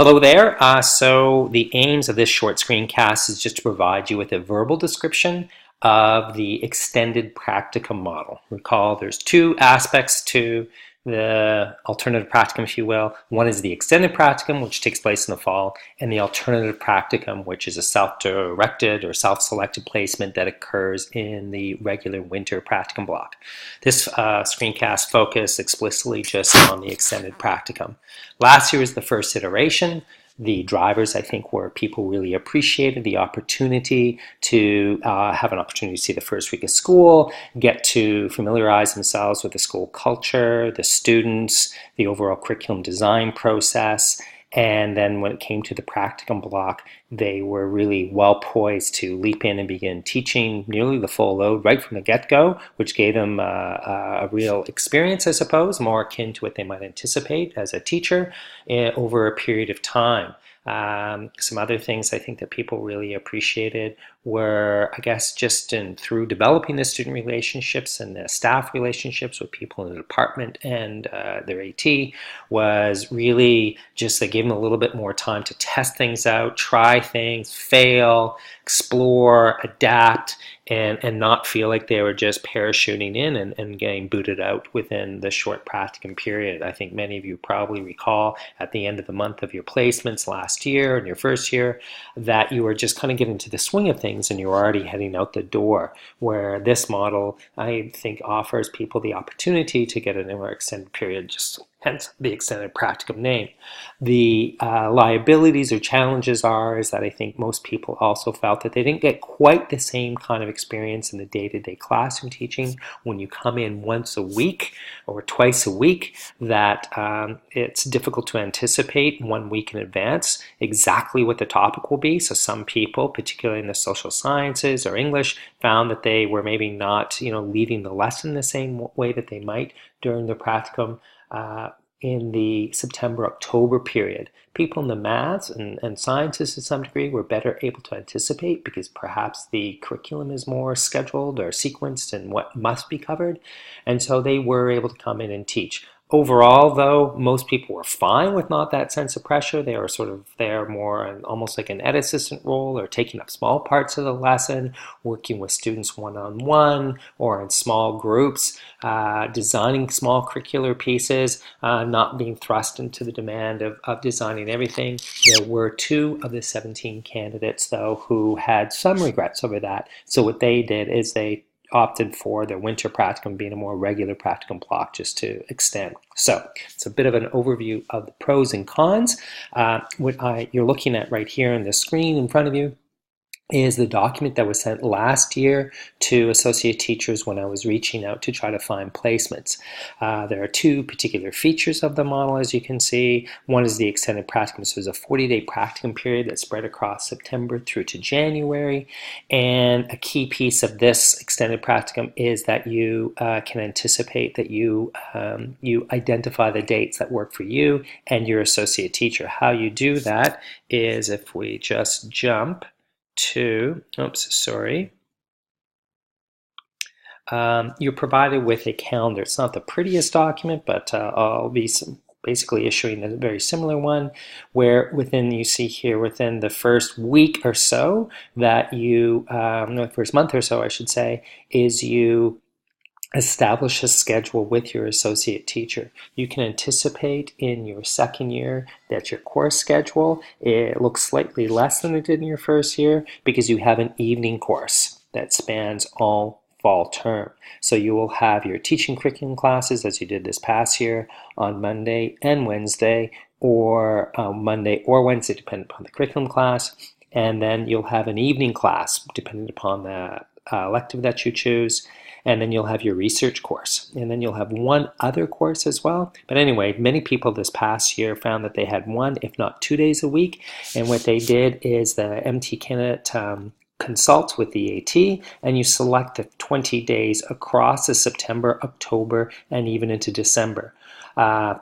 Hello there. So the aims of this short screencast is just to provide you with a verbal description of the extended practicum model. Recall there's two aspects to the alternative practicum, if you will. One is the extended practicum, which takes place in the fall, and the alternative practicum, which is a self-directed or self-selected placement that occurs in the regular winter practicum block. This screencast focused explicitly just on the extended practicum. Last year was the first iteration. The drivers, I think, were people really appreciated the opportunity to have an opportunity to see the first week of school, get to familiarize themselves with the school culture, the students, the overall curriculum design process. And then when it came to the practicum block, they were really well poised to leap in and begin teaching nearly the full load right from the get-go, which gave them a real experience, I suppose, more akin to what they might anticipate as a teacher over a period of time. Some other things I think that people really appreciated were, I guess, just through developing the student relationships and the staff relationships with people in the department and their AT, was really just they gave them a little bit more time to test things out, try things, fail, explore, adapt, and not feel like they were just parachuting in and getting booted out within the short practicum period. I think many of you probably recall at the end of the month of your placements last year and your first year that you were just kind of getting into the swing of things and you're already heading out the door, where this model, I think, offers people the opportunity to get an more extended period, just hence the extended practicum name. The liabilities or challenges is that I think most people also felt that they didn't get quite the same kind of experience in the day-to-day classroom teaching when you come in once a week or twice a week, that it's difficult to anticipate 1 week in advance exactly what the topic will be. So some people, particularly in the social sciences or English, found that they were maybe not, leading the lesson the same way that they might during the practicum in the September-October period. People in the maths and sciences to some degree were better able to anticipate because perhaps the curriculum is more scheduled or sequenced in what must be covered, and so they were able to come in and teach. Overall, though, most people were fine with not that sense of pressure. They were sort of there more in almost like an ed assistant role, or taking up small parts of the lesson, working with students one-on-one or in small groups, designing small curricular pieces, not being thrust into the demand of designing everything. There were 2 of the 17 candidates, though, who had some regrets over that. So what they did is they opted for their winter practicum being a more regular practicum block just to extend. So it's a bit of an overview of the pros and cons. What you're looking at right here on the screen in front of you is the document that was sent last year to associate teachers when I was reaching out to try to find placements. There are 2 particular features of the model, as you can see. One is the extended practicum. So there's a 40-day practicum period that's spread across September through to January. And a key piece of this extended practicum is that you can anticipate that you identify the dates that work for you and your associate teacher. How you do that is if we just jump to, you're provided with a calendar. It's not the prettiest document, but I'll be basically issuing a very similar one where you see here within the first week or so that the first month or so I should say, is you establish a schedule with your associate teacher. You can anticipate in your second year that your course schedule, it looks slightly less than it did in your first year because you have an evening course that spans all fall term. So you will have your teaching curriculum classes, as you did this past year, on Monday and Wednesday, or Monday or Wednesday, depending upon the curriculum class. And then you'll have an evening class, depending upon the elective that you choose. And then you'll have your research course. And then you'll have one other course as well. But anyway, many people this past year found that they had 1, if not 2 days a week. And what they did is the MT candidate consults with the AT, and you select the 20 days across the September, October, and even into December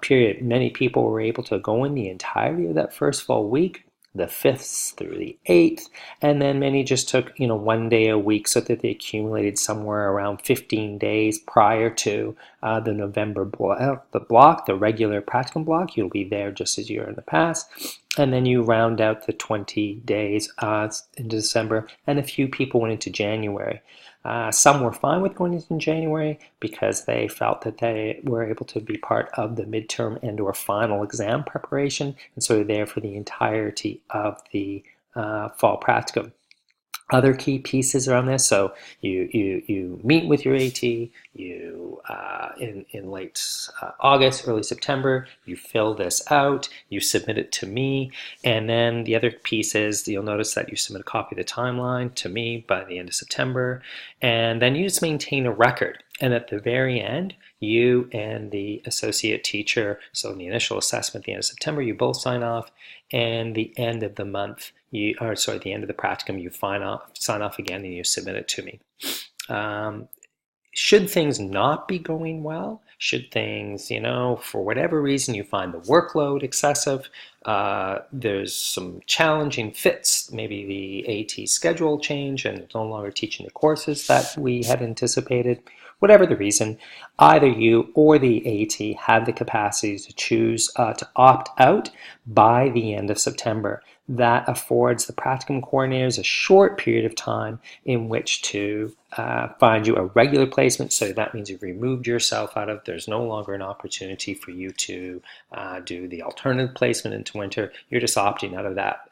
period. Many people were able to go in the entirety of that first full week. the 5th through the 8th, and then many just took, 1 day a week so that they accumulated somewhere around 15 days prior to the November block, the regular practicum block. You'll be there just as you are in the past. And then you round out the 20 days into December, and a few people went into January. Some were fine with going into January because they felt that they were able to be part of the midterm and or final exam preparation, and so they're there for the entirety of the fall practicum. Other key pieces around this, so you meet with your AT, you in late August, early September, you fill this out, you submit it to me, and then the other piece is you'll notice that you submit a copy of the timeline to me by the end of September, and then you just maintain a record. And at the very end, you and the associate teacher, so in the initial assessment at the end of September, you both sign off, and the end of the month, the end of the practicum, you sign off again and you submit it to me. Should things not be going well, should things, for whatever reason you find the workload excessive, there's some challenging fits, maybe the AT schedule change and no longer teaching the courses that we had anticipated, whatever the reason, either you or the AT have the capacity to choose to opt out by the end of September. That affords the practicum coordinators a short period of time in which to find you a regular placement. So that means you've removed yourself out of, there's no longer an opportunity for you to do the alternative placement into winter. You're just opting out of that.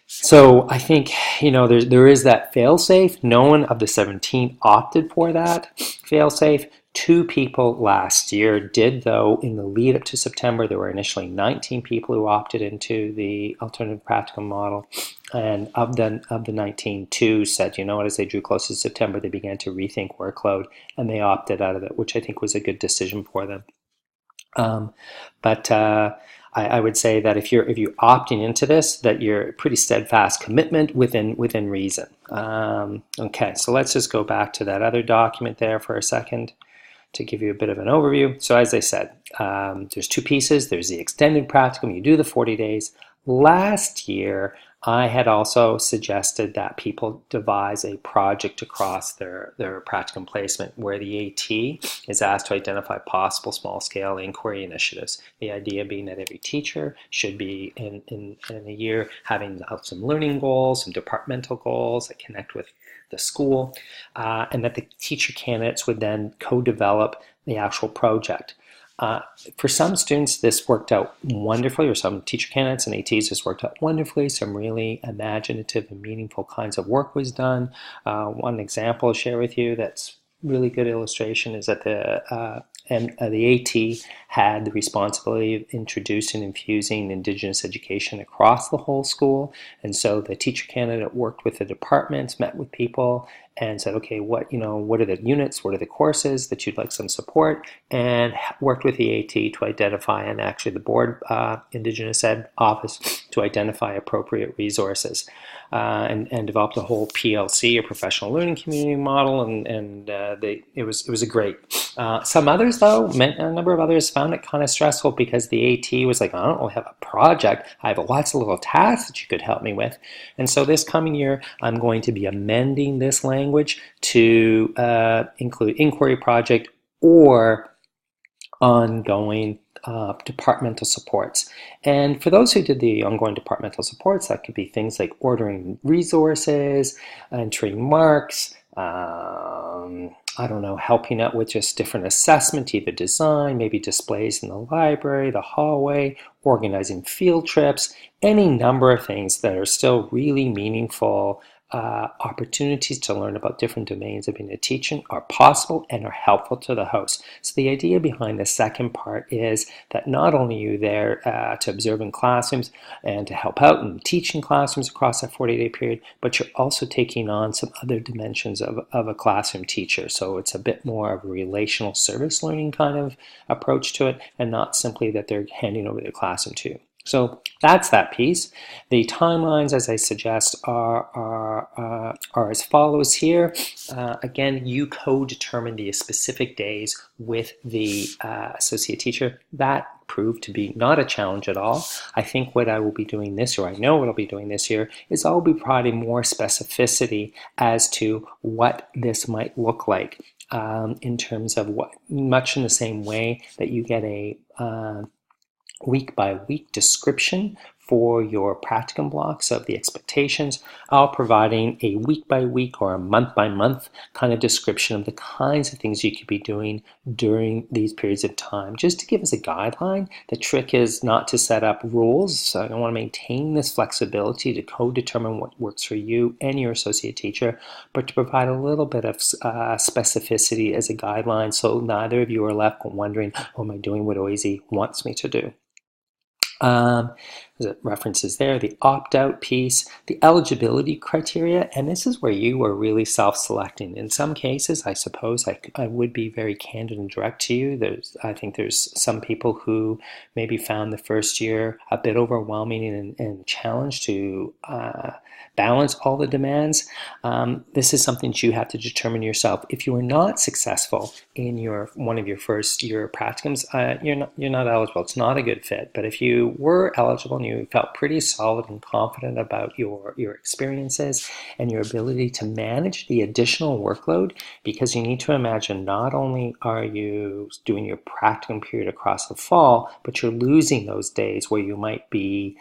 So I think, there is that fail-safe. No one of the 17 opted for that fail-safe. 2 people last year did, though. In the lead up to September, there were initially 19 people who opted into the alternative practicum model. And of the 19, 2 said, as they drew close to September, they began to rethink workload and they opted out of it, which I think was a good decision for them. I would say that if you're opting into this, that you're a pretty steadfast commitment within reason. Okay, so let's just go back to that other document there for a second to give you a bit of an overview. So as I said, there's 2 pieces. There's the extended practicum. You do the 40 days. Last year, I had also suggested that people devise a project across their practicum placement where the AT is asked to identify possible small-scale inquiry initiatives. The idea being that every teacher should be in a year having some learning goals, some departmental goals that connect with the school, and that the teacher candidates would then co-develop the actual project. For some students, this worked out wonderfully, or some teacher candidates and ATs, this worked out wonderfully. Some really imaginative and meaningful kinds of work was done. One example I'll share with you that's really good illustration is that the AT had the responsibility of introducing and infusing Indigenous education across the whole school. And so the teacher candidate worked with the departments, met with people, and said, okay, what are the units, what are the courses that you'd like some support, and worked with the AT to identify, and actually the board Indigenous Ed office to identify appropriate resources, and developed a whole PLC, a professional learning community model, and it was a great. Some others, though, a number of others found it kind of stressful because the AT was like, I don't really have a project. I have lots of little tasks that you could help me with. And so this coming year, I'm going to be amending this language to include inquiry project or ongoing departmental supports. And for those who did the ongoing departmental supports, that could be things like ordering resources, entering marks, helping out with just different assessment, either design, maybe displays in the library, the hallway, organizing field trips, any number of things that are still really meaningful opportunities to learn about different domains of being a teacher are possible and are helpful to the host. So the idea behind the second part is that not only are you there to observe in classrooms and to help out and teach in classrooms across that 40-day period, but you're also taking on some other dimensions of a classroom teacher. So it's a bit more of a relational service learning kind of approach to it, and not simply that they're handing over their classroom to you. So that's that piece. The timelines, as I suggest, are as follows here. Again, you co-determine the specific days with the associate teacher. That proved to be not a challenge at all. I think what I will be doing this year, I know what I'll be doing this year, is I'll be providing more specificity as to what this might look like in terms of what, much in the same way that you get a week by week description for your practicum blocks of the expectations. I'll providing a week by week or a month by month kind of description of the kinds of things you could be doing during these periods of time, just to give us a guideline. The trick is not to set up rules. So I want to maintain this flexibility to co-determine what works for you and your associate teacher, but to provide a little bit of specificity as a guideline, so neither of you are left wondering, oh, am I doing what OAZ wants me to do? There's references there, the opt-out piece, the eligibility criteria, and this is where you are really self-selecting. In some cases, I suppose I would be very candid and direct to you. I think there's some people who maybe found the first year a bit overwhelming and challenged to balance all the demands. This is something that you have to determine yourself. If you are not successful in one of your first year practicums, you're not eligible. It's not a good fit. But if you were eligible and you felt pretty solid and confident about your experiences and your ability to manage the additional workload, because you need to imagine not only are you doing your practicum period across the fall, but you're losing those days where you might be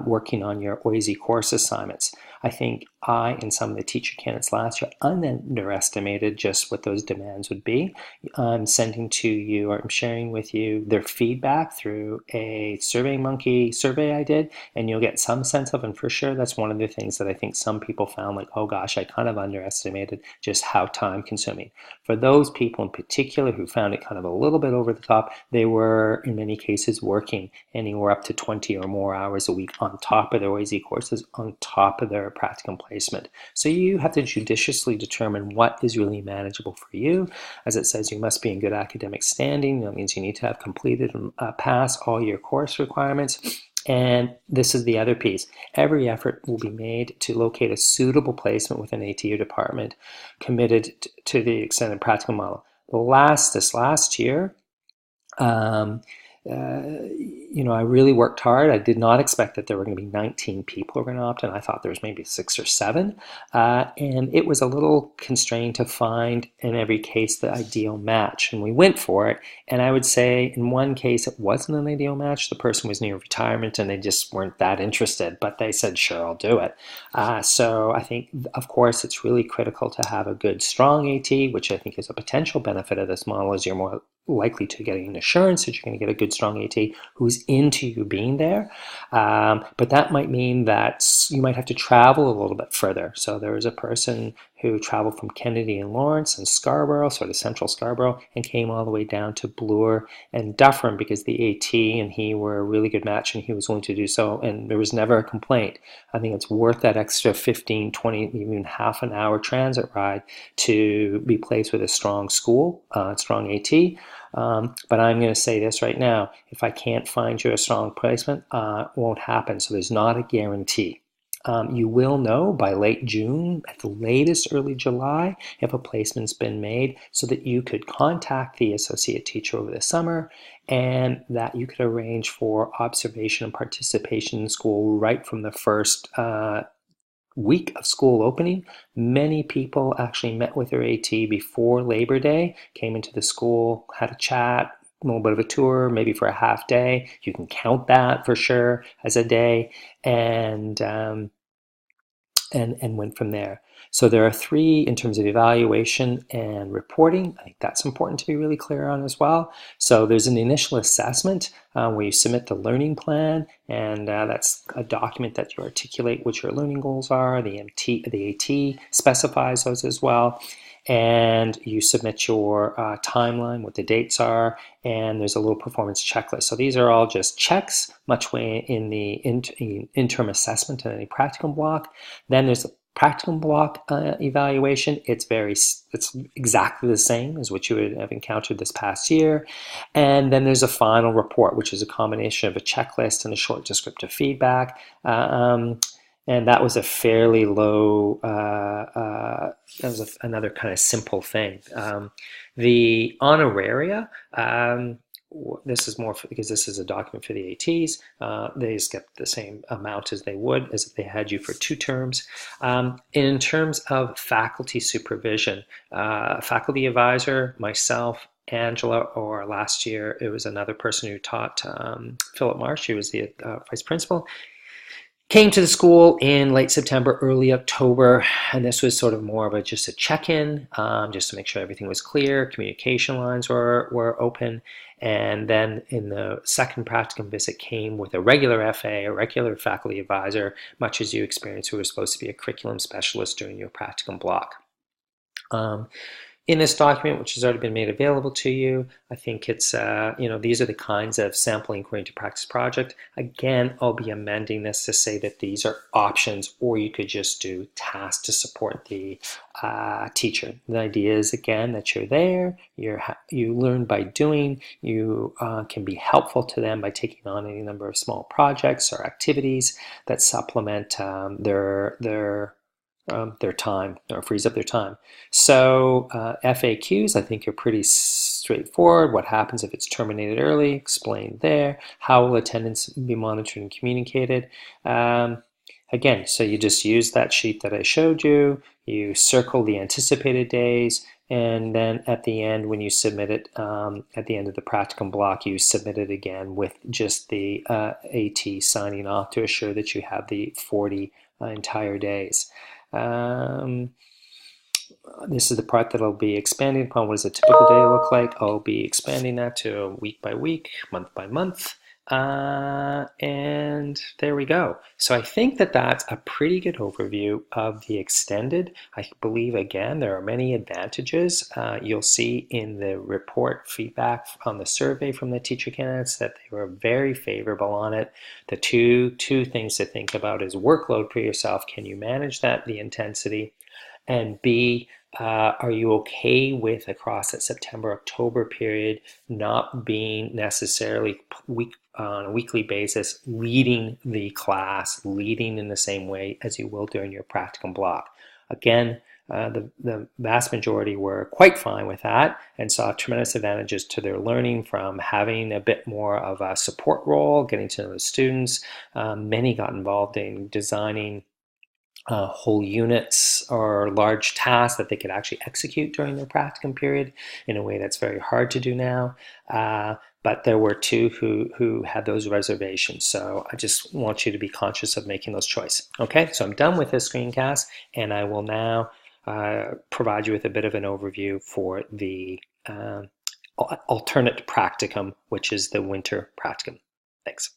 working on your OAZ course assignments. I think I and some of the teacher candidates last year underestimated just what those demands would be. I'm sending to you, or I'm sharing with you, their feedback through a SurveyMonkey survey I did, and you'll get some sense of, and for sure that's one of the things that I think some people found, like, oh gosh, I kind of underestimated just how time consuming. For those people in particular who found it kind of a little bit over the top, they were in many cases working anywhere up to 20 or more hours a week on top of their OAZ courses, on top of their practicum placement. So you have to judiciously determine what is really manageable for you. As it says, you must be in good academic standing. That means you need to have completed and passed all your course requirements. And this is the other piece. Every effort will be made to locate a suitable placement within ATU department committed to the extended practicum model. This last year, I really worked hard. I did not expect that there were going to be 19 people who were going to opt in. I thought there was maybe 6 or 7. And it was a little constrained to find, in every case, the ideal match. And we went for it. And I would say in one case, it wasn't an ideal match. The person was near retirement and they just weren't that interested. But they said, sure, I'll do it. So I think, of course, it's really critical to have a good, strong AT, which I think is a potential benefit of this model, is you're more likely to get an assurance that you're going to get a good, strong AT who's into you being there. But that might mean that you might have to travel a little bit further. So there was a person who traveled from Kennedy and Lawrence and Scarborough, sort of central Scarborough, and came all the way down to Bloor and Dufferin because the AT and he were a really good match and he was willing to do so, and there was never a complaint. I think it's worth that extra 15, 20, even half an hour transit ride to be placed with a strong school, strong AT. But I'm going to say this right now, if I can't find you a strong placement, it won't happen. So there's not a guarantee. You will know by late June, at the latest early July, if a placement's been made, so that you could contact the associate teacher over the summer and that you could arrange for observation and participation in school right from the first week of school opening. Many people actually met with their AT before Labor Day, came into the school, had a chat, a little bit of a tour, maybe for a half day. You can count that for sure as a day, and went from there. So there are 3 in terms of evaluation and reporting. I think that's important to be really clear on as well. So there's an initial assessment where you submit the learning plan, and that's a document that you articulate what your learning goals are. The AT specifies those as well. And you submit your timeline, what the dates are, and there's a little performance checklist. So these are all just checks, much way in the interim assessment in any practicum block. Then there's a practicum block evaluation. It's exactly the same as what you would have encountered this past year. And then there's a final report, which is a combination of a checklist and a short descriptive feedback. And that was a fairly low, that was another kind of simple thing. The honoraria this is more because this is a document for the ATs. They just get the same amount as they would as if they had you for 2 terms. In terms of faculty supervision, faculty advisor, myself, Angela, or last year it was another person who taught, Philip Marsh, who was the vice principal, came to the school in late September, early October, and this was sort of more of just a check-in, just to make sure everything was clear, communication lines were open, and then in the second practicum visit came with a regular FA, a regular faculty advisor, much as you experienced who was supposed to be a curriculum specialist during your practicum block. In this document, which has already been made available to you, I think it's, these are the kinds of sample inquiry into practice project. Again, I'll be amending this to say that these are options, or you could just do tasks to support the teacher. The idea is, again, that you're there, you learn by doing, you can be helpful to them by taking on any number of small projects or activities that supplement their time or frees up their time. So FAQs, I think, are pretty straightforward. What happens if it's terminated early? Explained there. How will attendance be monitored and communicated? Again, so you just use that sheet that I showed you. You circle the anticipated days, and then at the end, when you submit it, at the end of the practicum block, you submit it again with just the AT signing off to assure that you have the 40 entire days. This is the part that I'll be expanding upon. What does a typical day look like? I'll be expanding that to week by week, month by month. And there we go. So I think that that's a pretty good overview of the extended. I believe, again, there are many advantages. You'll see in the report feedback on the survey from the teacher candidates that they were very favorable on it. The two things to think about is workload for yourself. Can you manage that, the intensity? And B, are you okay with, across that September-October period, not being necessarily on a weekly basis leading the class, leading in the same way as you will during your practicum block? Again, the vast majority were quite fine with that and saw tremendous advantages to their learning from having a bit more of a support role, getting to know the students. Many got involved in designing whole units or large tasks that they could actually execute during their practicum period in a way that's very hard to do now. But there were 2 who had those reservations. So I just want you to be conscious of making those choices. Okay, so I'm done with this screencast, and I will now provide you with a bit of an overview for the alternate practicum, which is the winter practicum. Thanks.